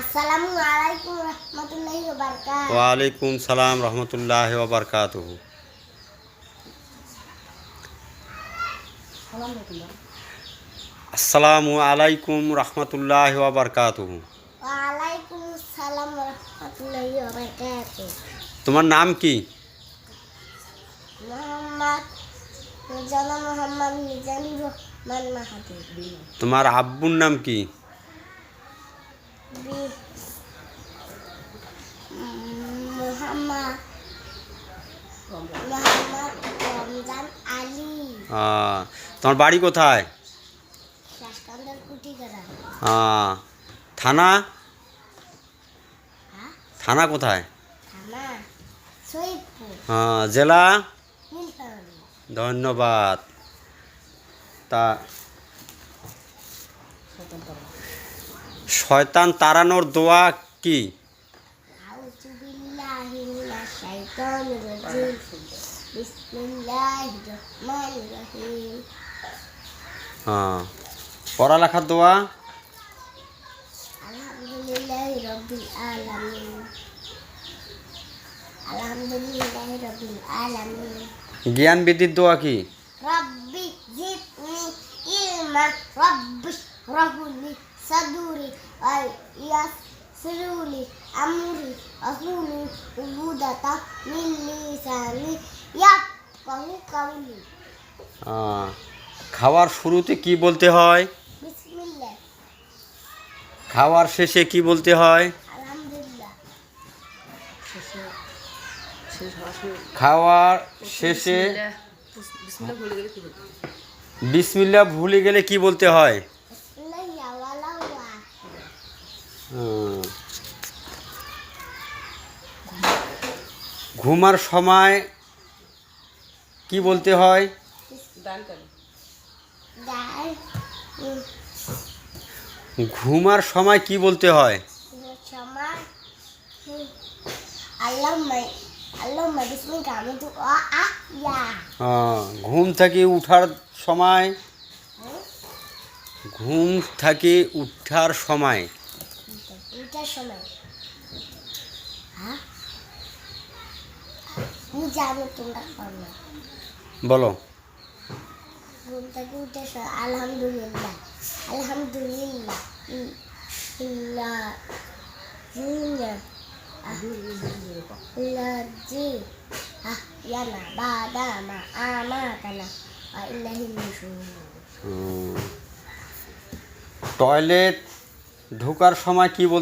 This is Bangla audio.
আসসালামু আলাইকুম রহমতুল্লাহি ওয়া বারাকাতুহু। ওয়ালাইকুম সালাম রহমতুল্লাহি ওয়া বারাকাতুহু। আসসালামু আলাইকুম রহমতুল্লাহি ওয়া বারাকাতুহু। ওয়ালাইকুম আসসালাম রহমতুল্লাহি ওয়া বারাকাতুহু। তোমার নাম কি? মোহাম্মদ মিজানুর মোহাম্মদ মিজানুর রহমান মাহাতি। তোমার আব্বুর নাম কি? মোহাম্মদ মোহাম্মদ রমজান আলী। তোমার বাড়ি কোথায়? শাসকান্দার কুটিগাড়া। থানা? হ্যাঁ, থানা কোথায়? থানা সৈয়দপুর। জেলা? নীলফামারী। ধন্যবাদ। তা শয়তান তাড়ানোর দোয়া কি? আউযু বিল্লাহি মিনাশ শাইতানির রাজিম। বিসমিল্লাহির রহমানির রহিম। পড়ালেখার দোয়া? আলহামদুলিল্লাহি রাব্বিল আলামিন। আলহামদুলিল্লাহি রাব্বিল আলামিন। জ্ঞান বৃদ্ধির দোয়া কি? রব্বি জিদনি ইলমা রব্বি রহুলি সাদুরি ওয়া ইয়াসসিরলি আমরি আহুলি উবুদাতা মিন লিসানি ইয়াফকাহু কাওলি। খাওয়ার শুরুতে কি বলতে হয়? বিসমিল্লাহ। খাওয়ার শেষে কি বলতে হয়? আলহামদুলিল্লাহ। খাওয়ার শেষে বিসমিল্লাহ ভুলে গেলে কি বলতে হয়? বিসমিল্লাহ ওয়ালা ওয়া। ঘুমার সময় কি বলতে হয়? ঘুমার সময় কি বলতে হয়? ঘুম থেকে উঠার সময়? ঘুম থেকে উঠার সময় বলো। ঘুম থেকে উঠে আলহামদুলিল্লাহ আলহামদুলিল্লাহ الذي أحيانا بعدما أماتنا وإليه النشور। টয়লেট ঢোকার সময় কি বলতে